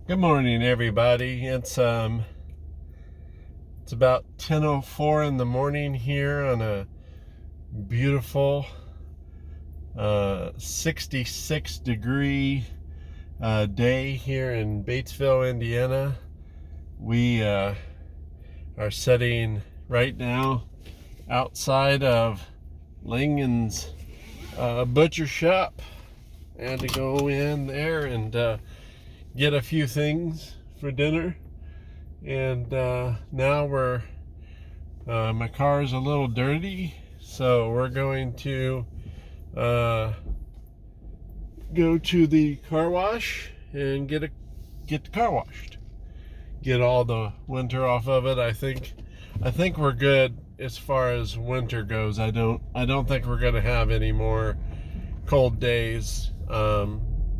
Good morning, everybody. It's about 10:04 in the morning here on a beautiful 66 degree day here in Batesville, Indiana. We are sitting right now outside of Langen's butcher shop. I had to go in there and get a few things for dinner. And now my car is a little dirty, so we're going to go to the car wash and get the car washed. Get all the winter off of it. I think we're good as far as winter goes. I don't think we're gonna have any more cold days.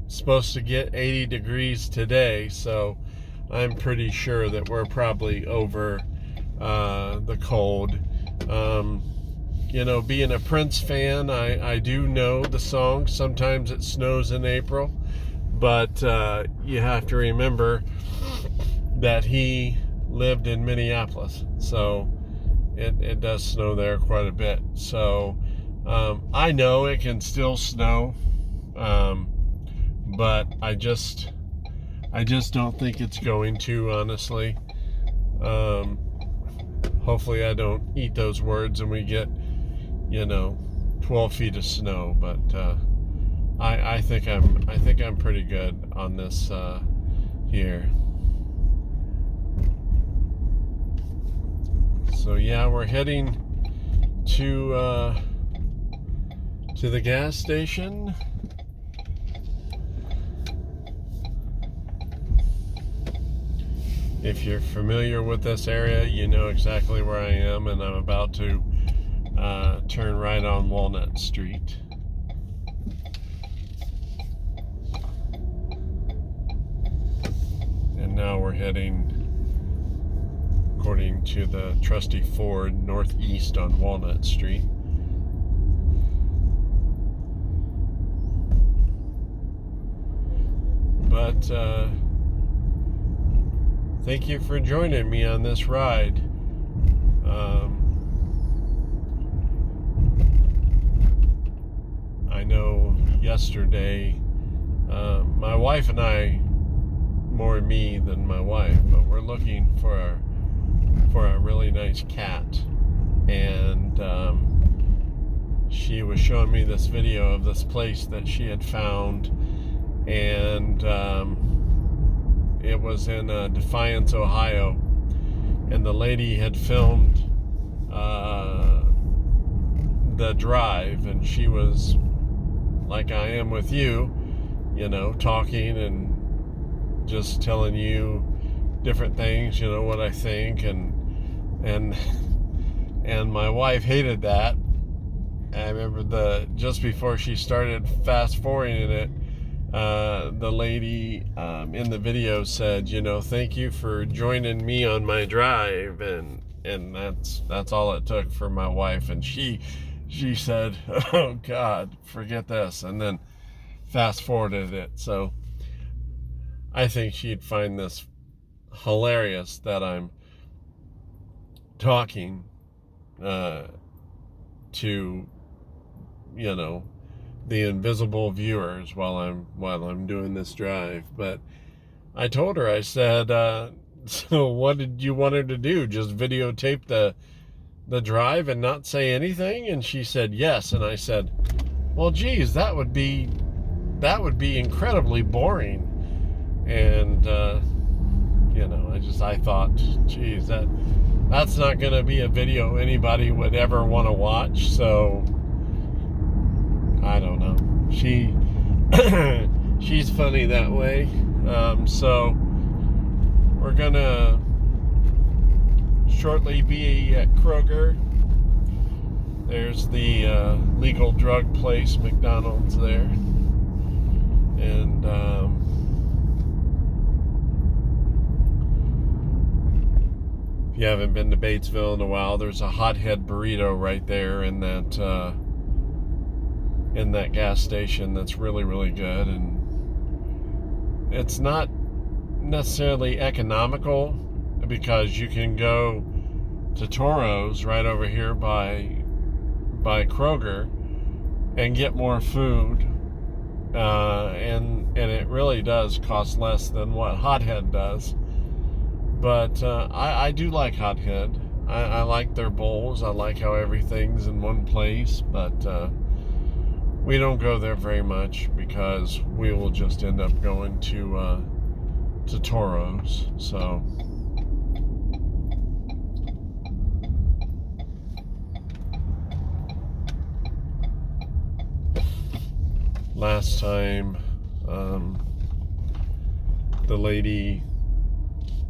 Supposed to get 80 degrees today, so I'm pretty sure that we're probably over the cold. Being a Prince fan, I do know the song, Sometimes It Snows in April, but you have to remember that he lived in Minneapolis, so it does snow there quite a bit. So I know it can still snow, but I just don't think it's going to, honestly. Hopefully I don't eat those words and we get 12 feet of snow, but I think I'm pretty good on this here. So yeah, we're heading to the gas station. If you're familiar with this area, you know exactly where I am, and I'm about to turn right on Walnut Street. And now we're heading, according to the trusty Ford, northeast on Walnut Street. But thank you for joining me on this ride. I know yesterday, my wife and I, more me than my wife, but we're looking for a really nice cat. And she was showing me this video of this place that she had found, and it was in Defiance, Ohio, and the lady had filmed the drive, and she was like I am with you, talking and just telling you different things, what I think, and my wife hated that. I remember just before she started fast forwarding it, the lady in the video said, thank you for joining me on my drive, and that's all it took for my wife, and she said, oh God, forget this, and then fast forwarded it. So I think she'd find this hilarious that I'm talking to the invisible viewers while I'm doing this drive. But I told her, I said, so what did you want her to do? Just videotape the drive and not say anything? And she said yes. And I said, well, geez, that would be incredibly boring. And I thought, geez, that's not going to be a video anybody would ever want to watch. So I don't know. She's funny that way. So we're gonna shortly be at Kroger. There's the legal drug place, McDonald's there, and if you haven't been to Batesville in a while, there's a hothead burrito right there in that gas station that's really, really good. And it's not necessarily economical, because you can go to Toro's right over here by Kroger and get more food, and it really does cost less than what Hothead does. But I do like Hothead. I like their bowls. I like how everything's in one place, but we don't go there very much because we will just end up going to Toro's. So last time the lady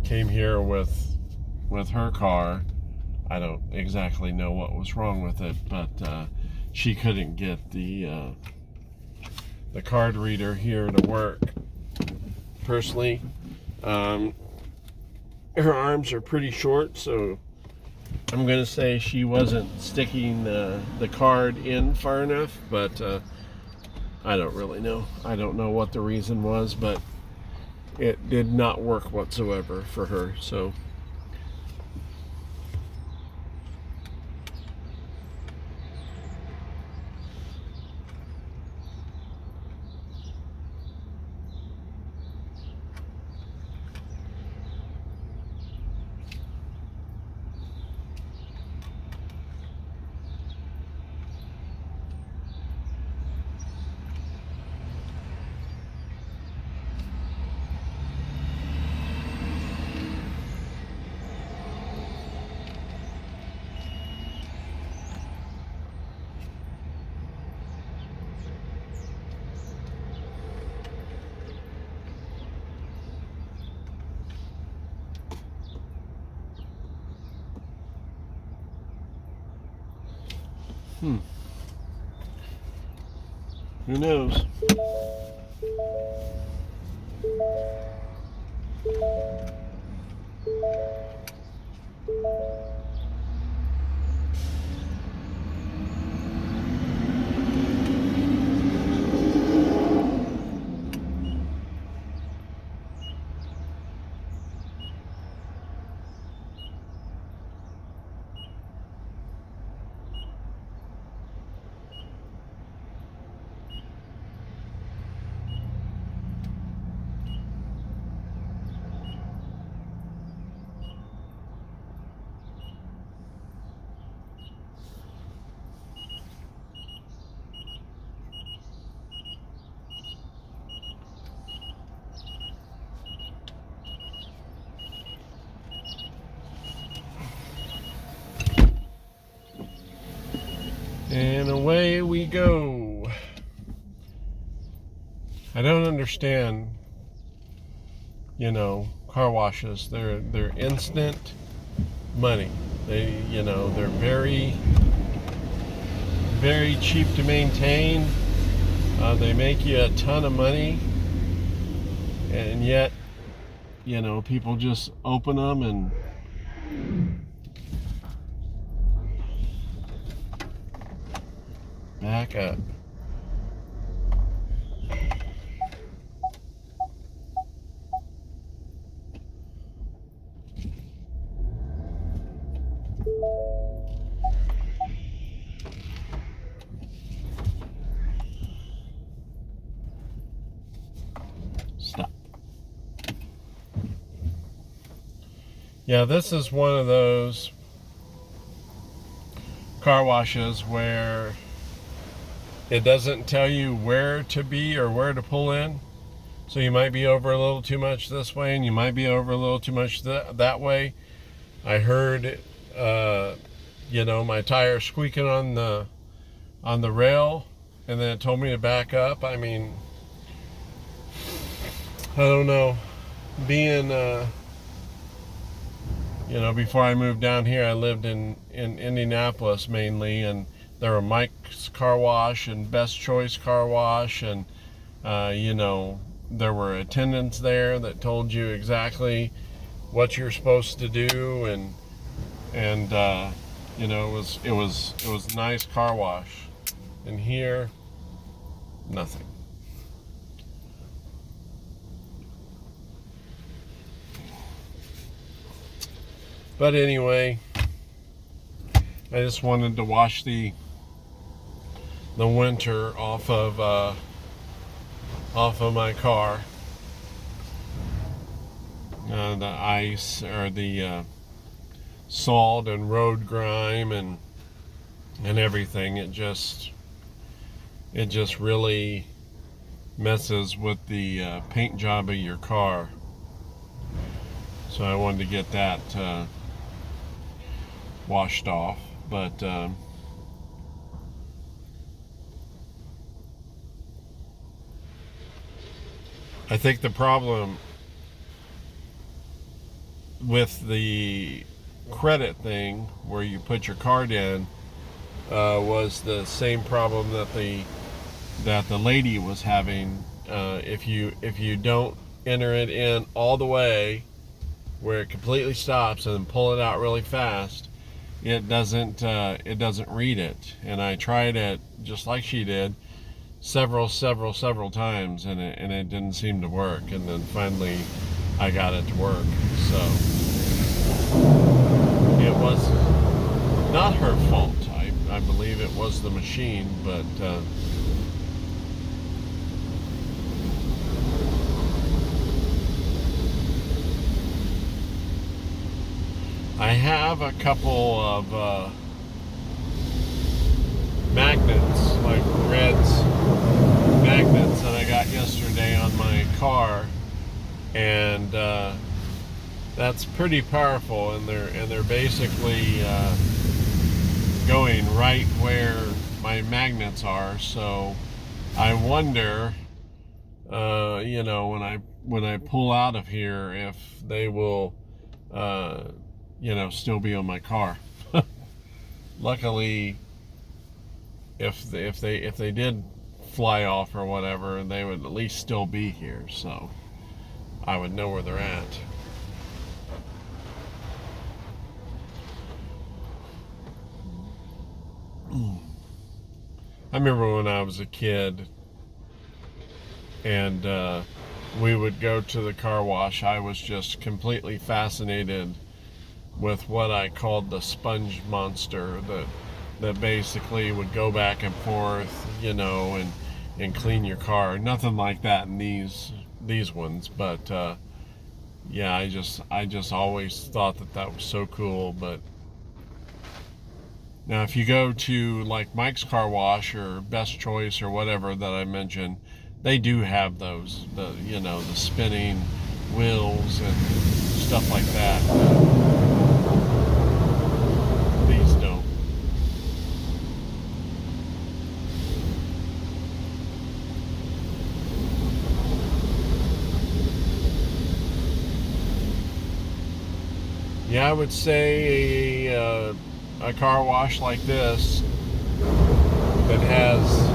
came here with her car. I don't exactly know what was wrong with it, but she couldn't get the card reader here to work. Personally, her arms are pretty short, so I'm going to say she wasn't sticking the card in far enough, but I don't really know. I don't know what the reason was, but it did not work whatsoever for her. So who knows? And away we go. I don't understand, car washes. They're instant money. They're very, very cheap to maintain. They make you a ton of money, and yet, people just open them and back up. Stop. Yeah, this is one of those car washes where it doesn't tell you where to be or where to pull in. So you might be over a little too much this way, and you might be over a little too much that way. I heard, my tire squeaking on the rail, and then it told me to back up. I mean, I don't know. Being, before I moved down here, I lived in Indianapolis mainly, and there were Mike's Car Wash and Best Choice Car Wash, and there were attendants there that told you exactly what you're supposed to do, and it was nice car wash. And here, nothing. But anyway, I just wanted to wash the winter off of my car. The ice or the salt and road grime and everything. It just really messes with the paint job of your car. So I wanted to get that washed off, but I think the problem with the credit thing where you put your card in was the same problem that the lady was having. If you don't enter it in all the way where it completely stops and then pull it out really fast, it doesn't read it. And I tried it just like she did several times, and it didn't seem to work. And then finally I got it to work. So it was not her fault. I believe it was the machine, but I have a couple of magnets, like Red's magnets that I got yesterday on my car, and that's pretty powerful, and they're basically going right where my magnets are. So I wonder, when I pull out of here, if they will, still be on my car. Luckily, if they did fly off or whatever, they would at least still be here, so I would know where they're at. I remember when I was a kid and we would go to the car wash, I was just completely fascinated with what I called the sponge monster that basically would go back and forth, and clean your car. Nothing like that in these ones, but yeah, I just always thought that was so cool. But now, if you go to like Mike's Car Wash or Best Choice or whatever that I mentioned, they do have those, the spinning wheels and stuff like that. These don't. Yeah, I would say a car wash like this that has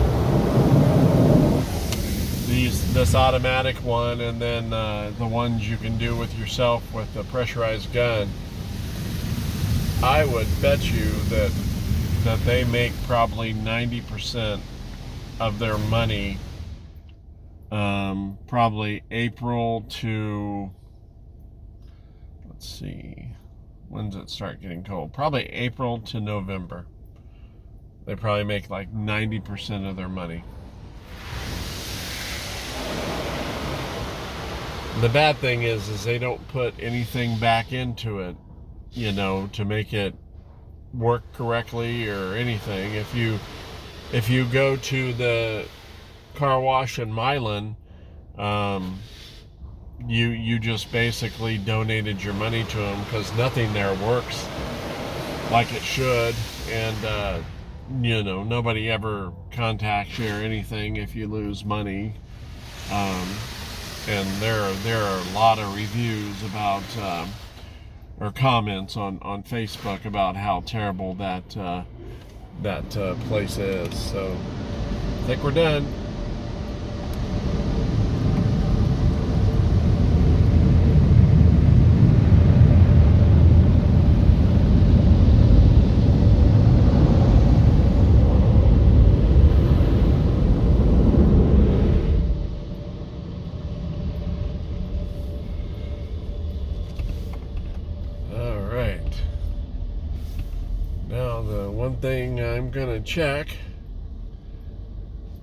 this automatic one, and then the ones you can do with yourself with the pressurized gun, I would bet you that they make probably 90% of their money probably April to, let's see, when does it start getting cold? Probably April to November. They probably make like 90% of their money. The bad thing is they don't put anything back into it, to make it work correctly or anything. If you go to the car wash in Milan, you just basically donated your money to them, because nothing there works like it should, and nobody ever contacts you or anything if you lose money. And there are a lot of reviews about or comments on Facebook about how terrible that place is. So I think we're done. All right. one thing I'm going to check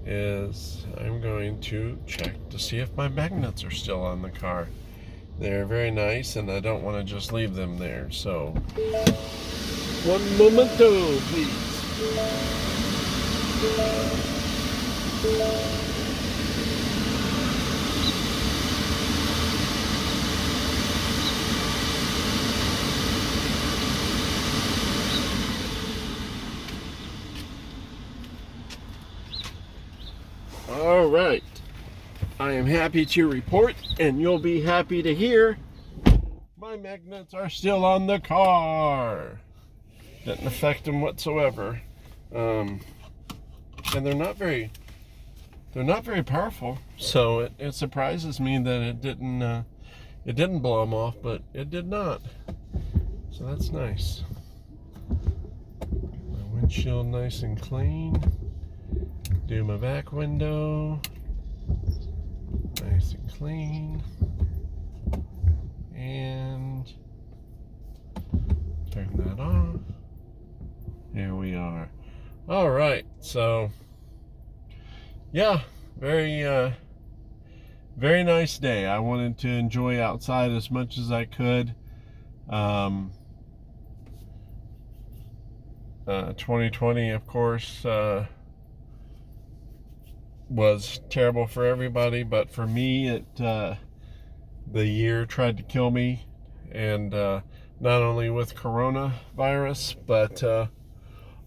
is I'm going to check to see if my magnets are still on the car. They're very nice, and I don't want to just leave them there. So, one momento, please. All right. I am happy to report, and you'll be happy to hear, my magnets are still on the car. Didn't affect them whatsoever. And they're not very powerful. So it surprises me that it didn't blow them off, but it did not. So that's nice. My windshield nice and clean. Do my back window. Nice and clean. And turn that off. Here we are. All right. So, yeah, very nice day. I wanted to enjoy outside as much as I could. 2020, of course, was terrible for everybody, but for me, the year tried to kill me, and not only with coronavirus, but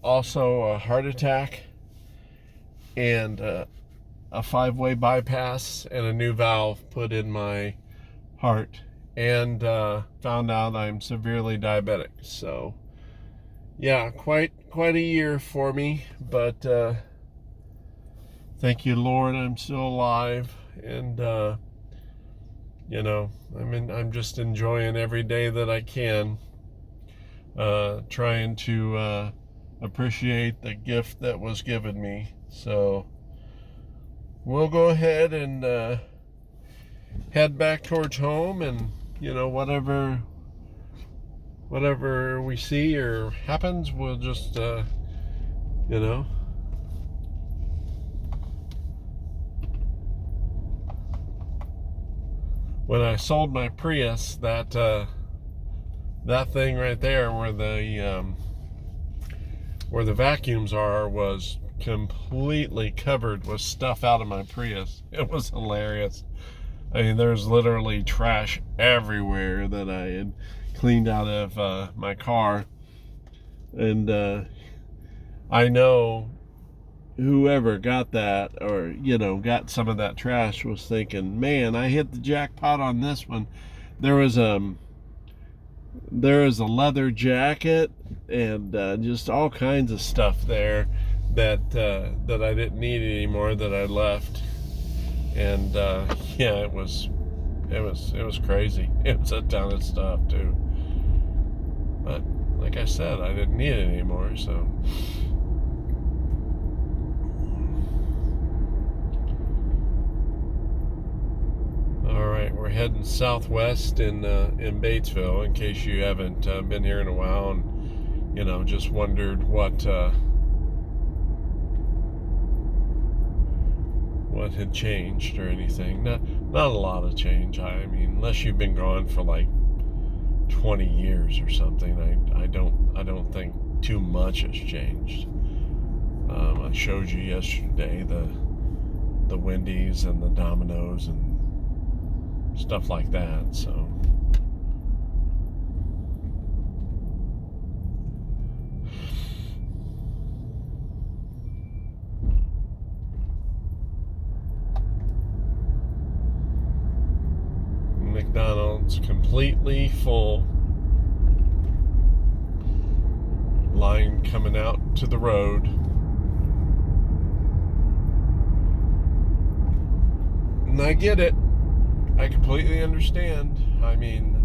also a heart attack and a 5-way bypass and a new valve put in my heart, and found out I'm severely diabetic. So yeah, quite a year for me, but thank you, Lord, I'm still alive, and I'm just enjoying every day that I can, trying to appreciate the gift that was given me. So we'll go ahead and head back towards home, and whatever we see or happens, we'll just when I sold my Prius, that thing right there where the vacuums are was completely covered with stuff out of my Prius. It was hilarious. I mean, there's literally trash everywhere that I had cleaned out of my car, and I know whoever got that, or got some of that trash, was thinking, man, I hit the jackpot on this one. There was a leather jacket and just all kinds of stuff there that I didn't need anymore, that I left. And yeah, it was crazy. It was a ton of stuff too, but like I said, I didn't need it anymore. So all right, we're heading southwest in Batesville, in case you haven't been here in a while and just wondered what had changed or anything. Not a lot of change. I mean, unless you've been gone for like 20 years or something, I don't think too much has changed. I showed you yesterday the Wendy's and the Domino's and stuff like that. So McDonald's completely full. Line coming out to the road. And I get it. I completely understand. I mean,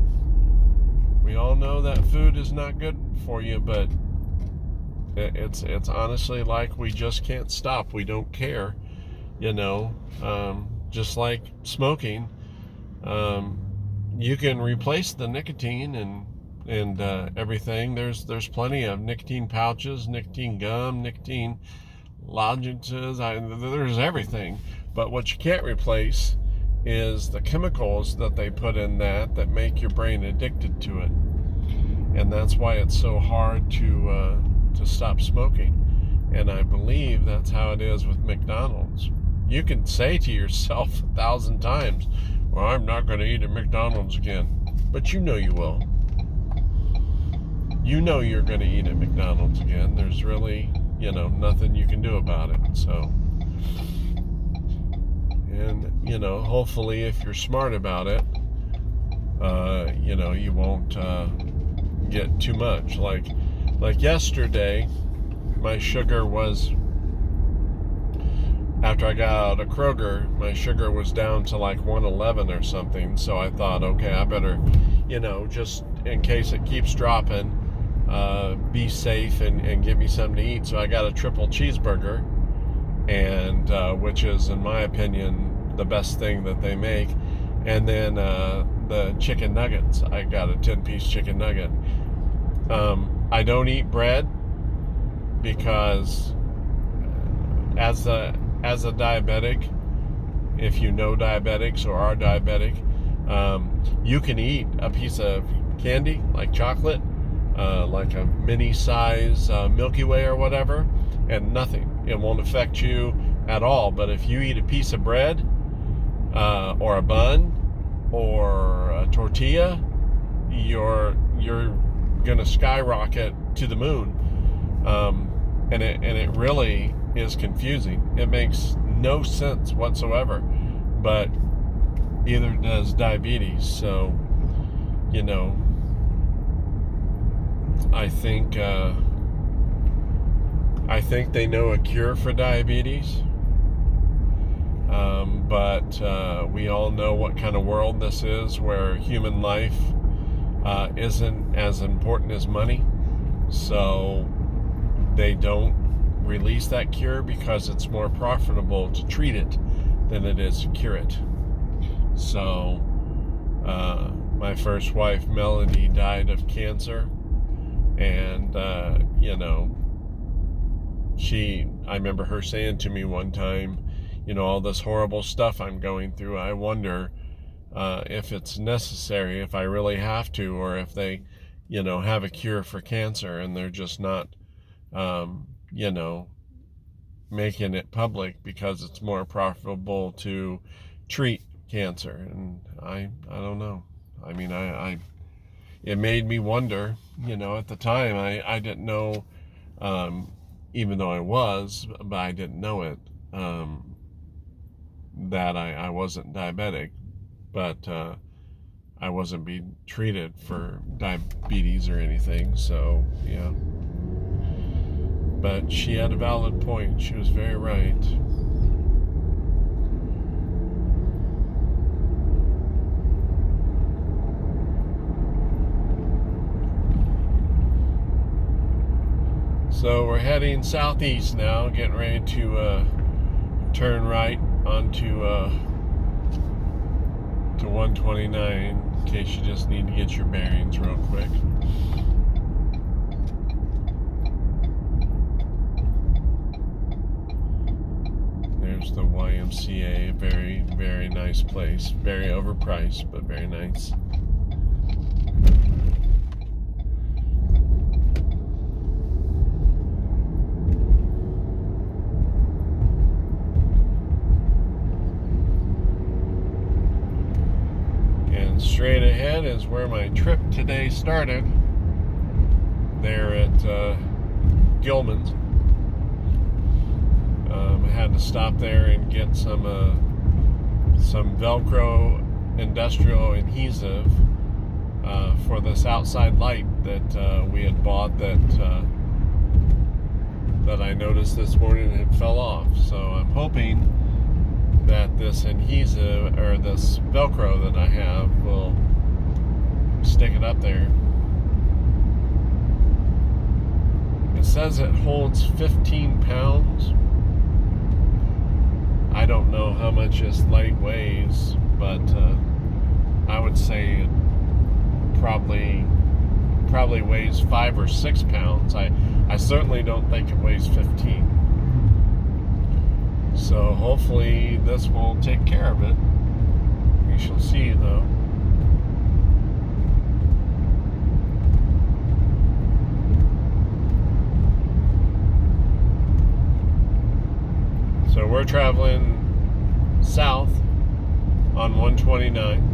we all know that food is not good for you, but it's honestly like we just can't stop. We don't care, just like smoking. You can replace the nicotine and and everything. There's plenty of nicotine pouches, nicotine gum, nicotine lozenges. There's everything. But what you can't replace is the chemicals that they put in that make your brain addicted to it. And that's why it's so hard to stop smoking. And I believe that's how it is with McDonald's. You can say to yourself 1,000 times, well, I'm not going to eat at McDonald's again. But you know you will. You know you're going to eat at McDonald's again. There's really, nothing you can do about it. So, and, hopefully if you're smart about it, you won't get too much. Like yesterday, my sugar was, after I got out of Kroger, my sugar was down to like 111 or something. So I thought, okay, I better, just in case it keeps dropping, be safe and give me something to eat. So I got a triple cheeseburger, and which is, in my opinion, the best thing that they make. And then the chicken nuggets. I got a 10-piece chicken nugget. I don't eat bread because as a diabetic, if you know diabetics or are diabetic, you can eat a piece of candy like chocolate, like a mini size Milky Way or whatever, and nothing. It won't affect you at all. But if you eat a piece of bread or a bun or a tortilla, you're gonna skyrocket to the moon. And it really is confusing. It makes no sense whatsoever, but either does diabetes. So, I think they know a cure for diabetes, but we all know what kind of world this is, where human life isn't as important as money. So they don't release that cure because it's more profitable to treat it than it is to cure it. So my first wife, Melody, died of cancer, and I remember her saying to me one time, all this horrible stuff I'm going through, I wonder if it's necessary, if I really have to, or if they have a cure for cancer and they're just not making it public because it's more profitable to treat cancer. And I don't know. I mean, it made me wonder. At the time I didn't know, even though I was, but I didn't know it, that I wasn't diabetic, but I wasn't being treated for diabetes or anything. So yeah. But she had a valid point. She was very right. So we're heading southeast now, getting ready to turn right onto to 129, in case you just need to get your bearings real quick. There's the YMCA, a very, very nice place. Very overpriced, but very nice. And straight ahead is where my trip today started. There at Gilman's. I had to stop there and get some Velcro industrial adhesive for this outside light that we had bought that I noticed this morning and it fell off. So I'm hoping that this adhesive or this Velcro that I have will stick it up there. It says it holds 15 pounds. I don't know how much this light weighs, but I would say it probably probably weighs 5 or 6 pounds. I certainly don't think it weighs 15. So hopefully this will take care of it. We shall see, though. So we're traveling south on 129.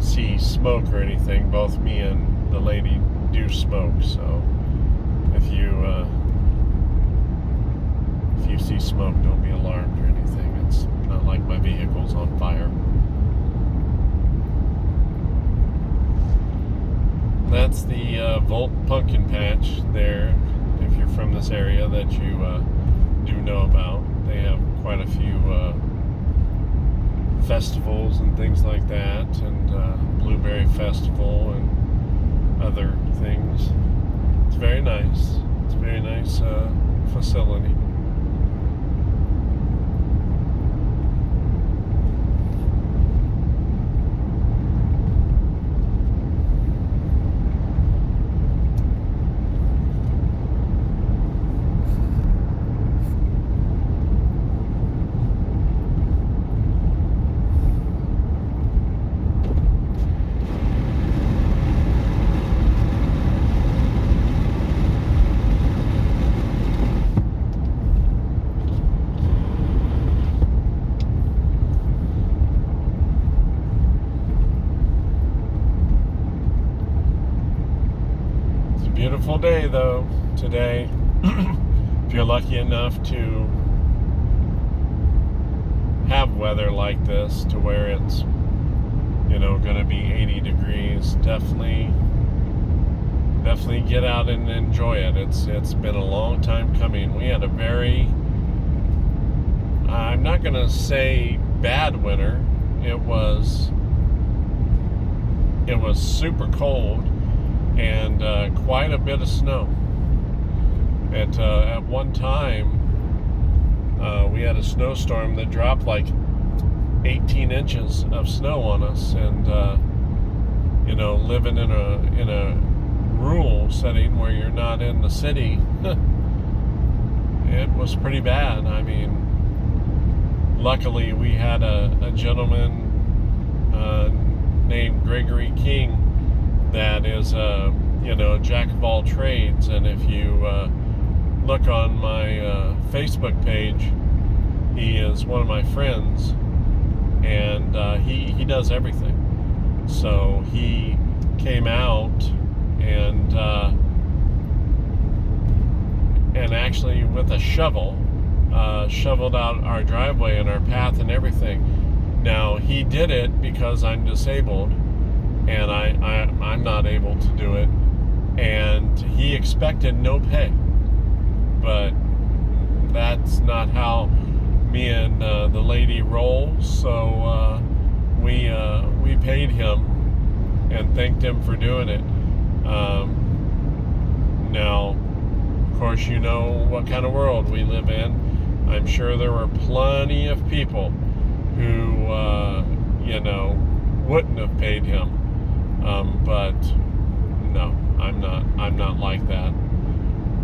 See smoke or anything, both me and the lady do smoke, so if you see smoke, don't be alarmed or anything. It's not like my vehicle's on fire. That's the Volt Pumpkin Patch there, if you're from this area, that you do know about. They have quite a few festivals and things like that, and Blueberry Festival and other things. It's very nice. It's a very nice facility. Beautiful day, though, today. If you're lucky enough to have weather like this, to where it's, going to be 80 degrees, definitely get out and enjoy it. It's been a long time coming. We had a very, I'm not going to say bad winter. It was super cold, and quite a bit of snow. At one time, we had a snowstorm that dropped like 18 inches of snow on us, and living in a rural setting where you're not in the city, it was pretty bad. I mean, luckily we had a gentleman named Gregory King that is a jack of all trades, and if you look on my Facebook page, he is one of my friends, and he does everything. So he came out and actually with a shovel shoveled out our driveway and our path and everything. Now, he did it because I'm disabled, and I'm not able to do it, and he expected no pay, but that's not how me and the lady roll. So we paid him and thanked him for doing it. Now, of course, you know what kind of world we live in. I'm sure there were plenty of people who wouldn't have paid him. But no, I'm not like that.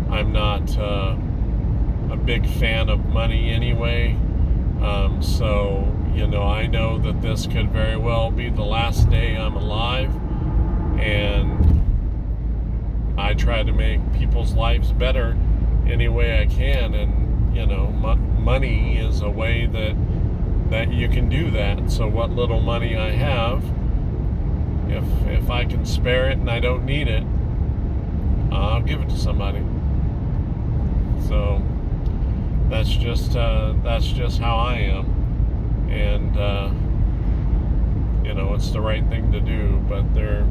I'm not a big fan of money anyway. So, I know that this could very well be the last day I'm alive, and I try to make people's lives better any way I can, and money is a way that you can do that. So what little money I have, if if I can spare it and I don't need it, I'll give it to somebody. So that's just how I am. And it's the right thing to do. But there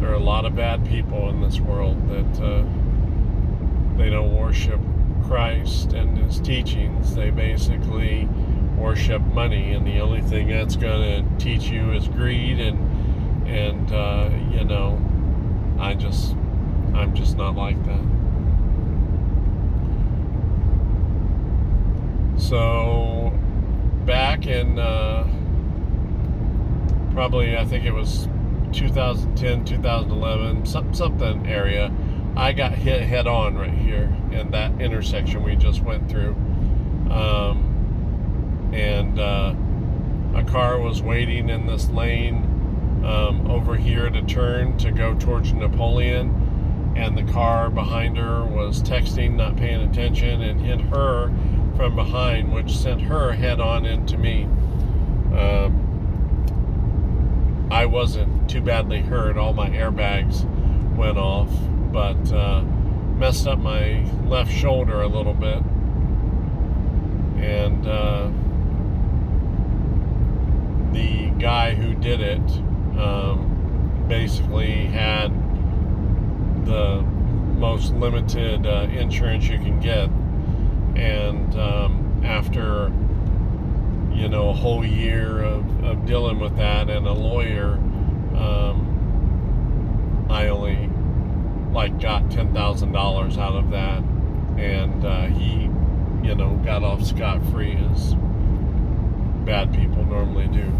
are a lot of bad people in this world that they don't worship Christ and His teachings. They basically worship money, and the only thing that's going to teach you is greed. And I'm just not like that. So back in probably, I think it was 2010, 2011, something area, I got hit head on right here in that intersection we just went through. And a car was waiting in this lane over here to turn to go towards Napoleon, and the car behind her was texting, not paying attention, and hit her from behind, which sent her head on into me. I wasn't too badly hurt. All my airbags went off, but messed up my left shoulder a little bit. And the guy who did it basically had the most limited insurance you can get. And after a whole year of dealing with that and a lawyer, I only got $10,000 out of that, and he got off scot-free, as bad people normally do.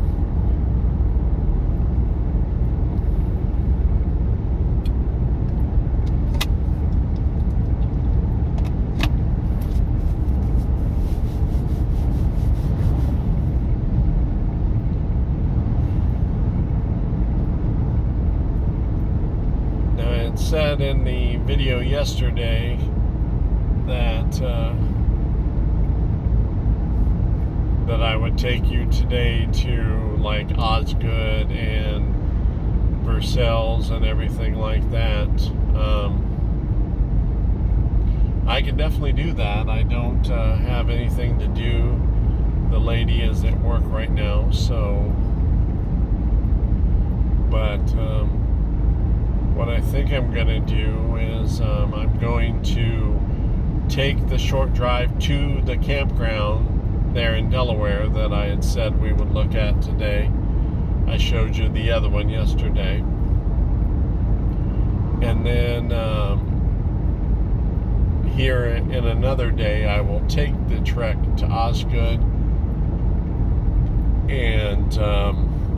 Said in the video yesterday that I would take you today to Osgood and Versailles and everything like that. I can definitely do that. I don't have anything to do. The lady is at work right now, but what I think I'm going to do is I'm going to take the short drive to the campground there in Delaware that I had said we would look at today. I showed you the other one yesterday. And then here in another day, I will take the trek to Osgood and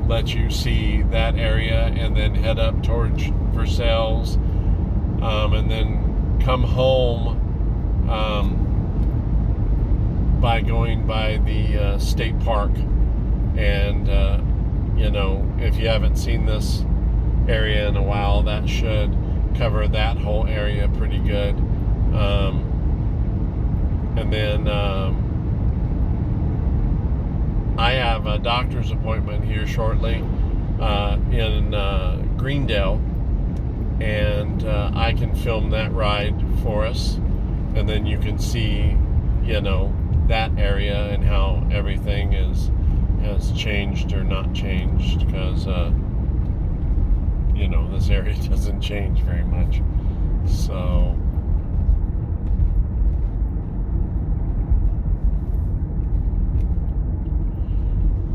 let you see that area, and then head up towards Versailles, and then come home by going by the state park. And if you haven't seen this area in a while, that should cover that whole area pretty good. And then I have a doctor's appointment here shortly in Greendale, and I can film that ride for us, and then you can see that area and how everything has changed or not changed, because this area doesn't change very much. So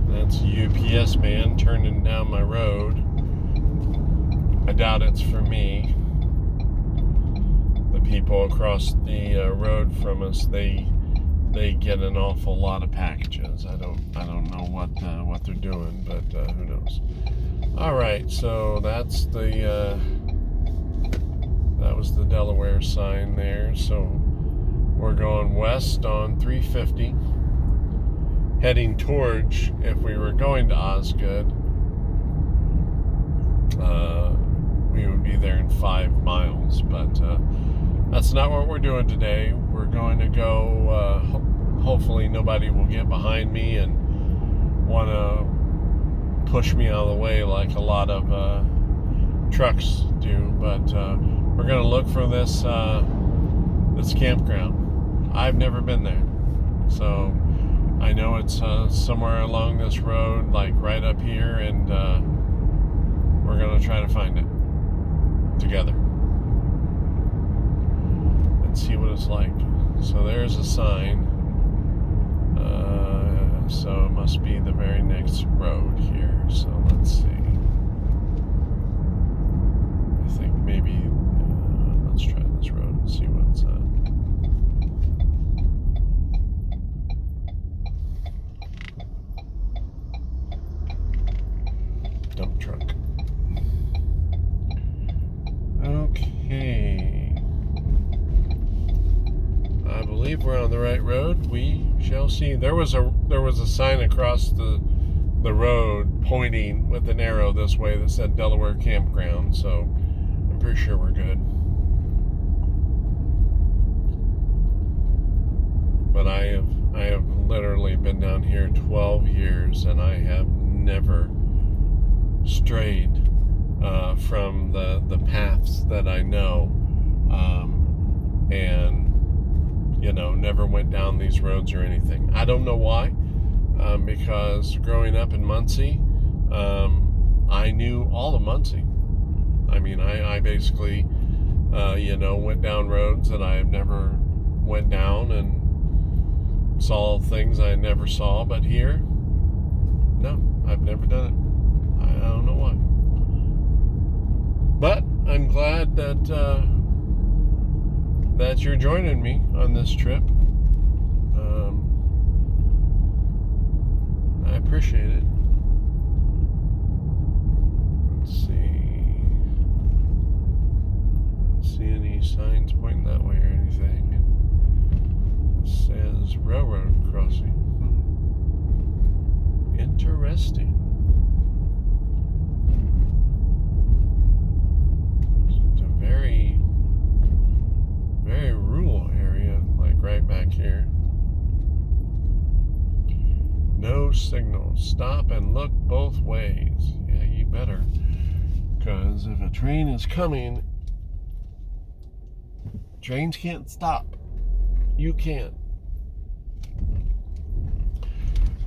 that's a UPS man turning down my road. I doubt it's for me. The people across the road from us, they get an awful lot of packages. I don't know what they're doing, but who knows. All right, so that's that was the Delaware sign there. So we're going west on 350, heading towards, if we were going to Osgood, we would be there in 5 miles, but that's not what we're doing today. We're going to go, hopefully nobody will get behind me and want to push me out of the way like a lot of trucks do. But we're going to look for this campground. I've never been there, so I know it's somewhere along this road, like right up here, and we're going to try to find it together and see what it's like. So there's a sign. So it must be the very next road here. So let's see. I think maybe let's try this road and see what's dump truck. Okay. I believe we're on the right road. We shall see. There was a sign across the road pointing with an arrow this way that said Delaware Campground, so I'm pretty sure we're good. But I have literally been down here 12 years, and I have never strayed from the paths that I know, and never went down these roads or anything. I don't know why, because growing up in Muncie, I knew all of Muncie. I mean, I basically, went down roads that I never went down and saw things I never saw. But here, no, I've never done it. I don't know why. But I'm glad that you're joining me on this trip. I appreciate it. Let's see. Don't see any signs pointing that way or anything. It says railroad crossing. Interesting. It's a very, very rural area, like right back here. No signal. Stop and look both ways. Yeah, you better. Because if a train is coming, trains can't stop. You can.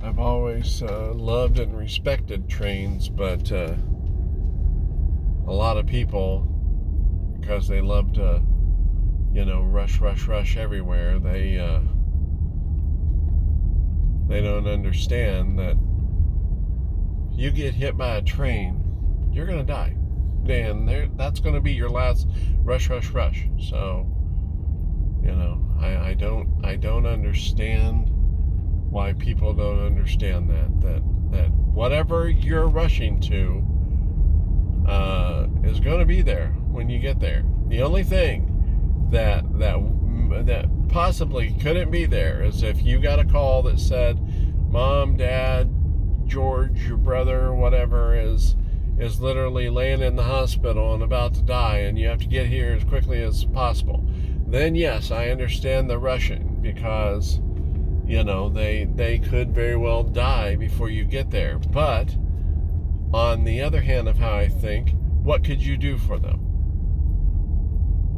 I've always loved and respected trains, but a lot of people, because they love to, rush everywhere, they don't understand that you get hit by a train, you're going to die. And that's going to be your last rush. So, I don't understand why people don't understand that whatever you're rushing to is going to be there when you get there. The only thing that possibly couldn't be there is if you got a call that said, Mom, Dad, George, your brother, whatever, is literally laying in the hospital and about to die, and you have to get here as quickly as possible. Then yes, I understand the rushing, because they could very well die before you get there. But on the other hand of how I think, what could you do for them?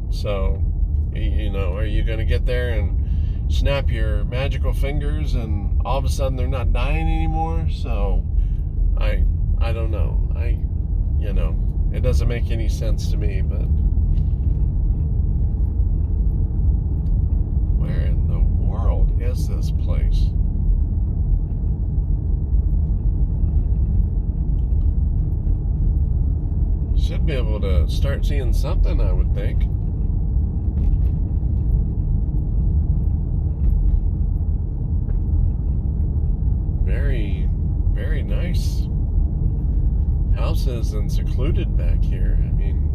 So, are you going to get there and snap your magical fingers and all of a sudden they're not dying anymore? So, I don't know. It doesn't make any sense to me, but where in the world is this place? Should be able to start seeing something, I would think. Very, very nice houses and secluded back here. I mean,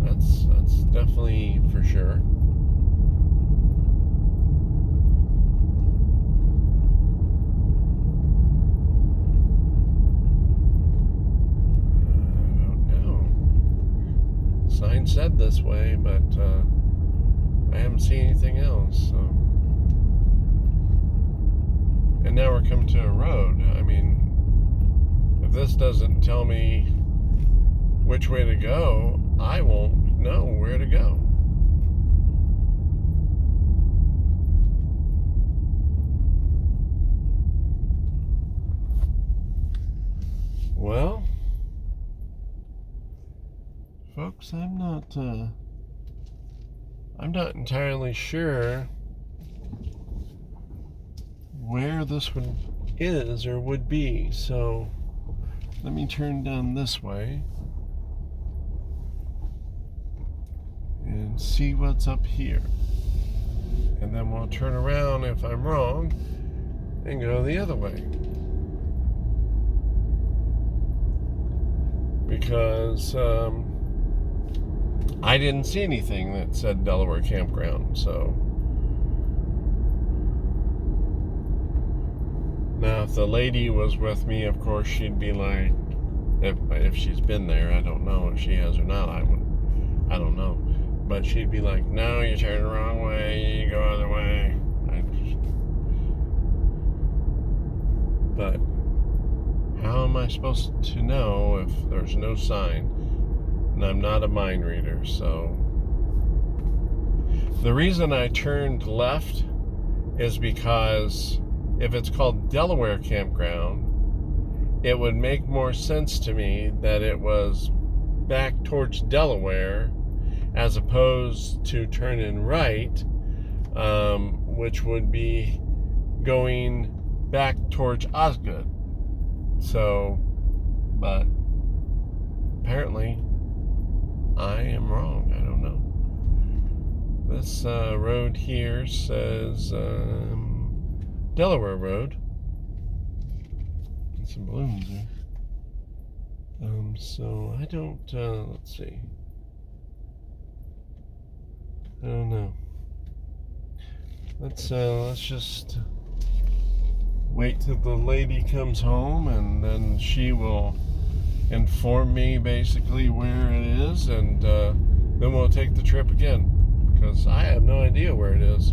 that's definitely for sure. I don't know. Sign said this way, but I haven't seen anything else. So. And now we're coming to a road. I mean, if this doesn't tell me which way to go, I won't know where to go. Well, folks, I'm not entirely sure where this one is or would be, so let me turn down this way and see what's up here, and then we'll turn around if I'm wrong and go the other way, because I didn't see anything that said Delaware Campground. So now if the lady was with me, of course she'd be like, if she's been there, I don't know if she has or not, I don't know, but she'd be like, no, you turn the wrong way, you go the other way. But how am I supposed to know if there's no sign? And I'm not a mind reader, so the reason I turned left is because if it's called Delaware Campground, it would make more sense to me that it was back towards Delaware as opposed to turning right, which would be going back towards Osgood. So, but apparently I am wrong. I don't know. This road here says Delaware Road. And some balloons there. So I don't, let's see. I don't know. Let's just wait till the lady comes home, and then she will inform me basically where it is, and then we'll take the trip again, because I have no idea where it is.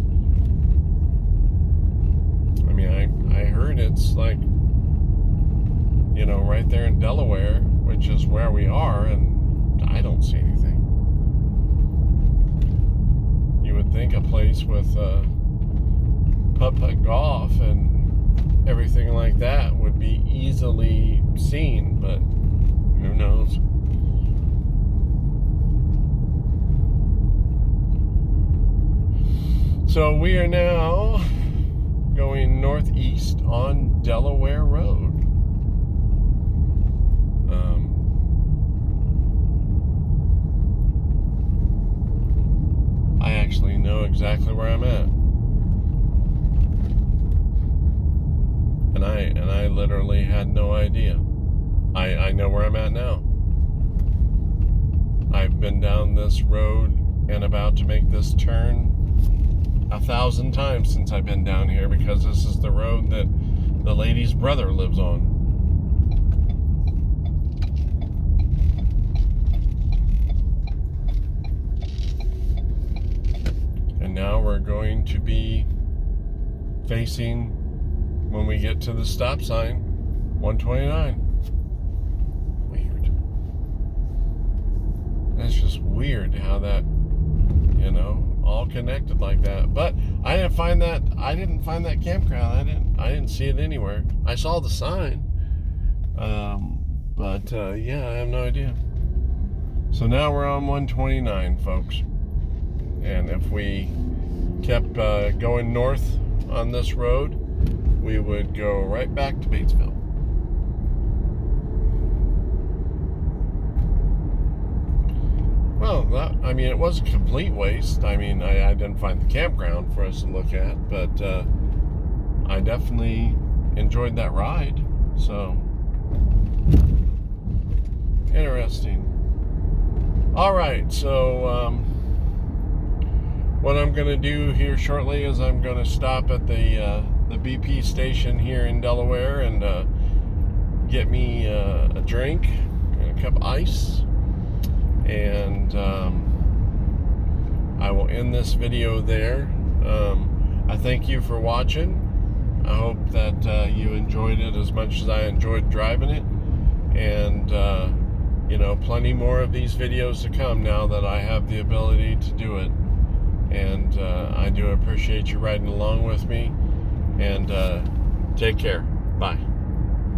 I mean, I heard it's like, you know, right there in Delaware, which is where we are, and I don't see anything. You would think a place with putt-putt golf and everything like that would be easily seen, but who knows? So we are now going northeast on Delaware Road. I actually know exactly where I'm at. And I literally had no idea. I know where I'm at now. I've been down this road and about to make this turn 1,000 times since I've been down here, because this is the road that the lady's brother lives on. And now we're going to be facing, when we get to the stop sign, 129. Weird. That's just weird how that, you know, all connected like that. But I didn't find that campground. I didn't see it anywhere. I saw the sign. But yeah, I have no idea. So now we're on 129, folks. And if we kept going north on this road, we would go right back to Batesville. Well, I mean, it was a complete waste. I mean, I didn't find the campground for us to look at, but I definitely enjoyed that ride. So, interesting. All right, so what I'm going to do here shortly is I'm going to stop at the BP station here in Delaware and get me a drink and a cup of ice, and I will end this video there. I thank you for watching. I hope that you enjoyed it as much as I enjoyed driving it, plenty more of these videos to come now that I have the ability to do it. And I do appreciate you riding along with me. And take care. Bye.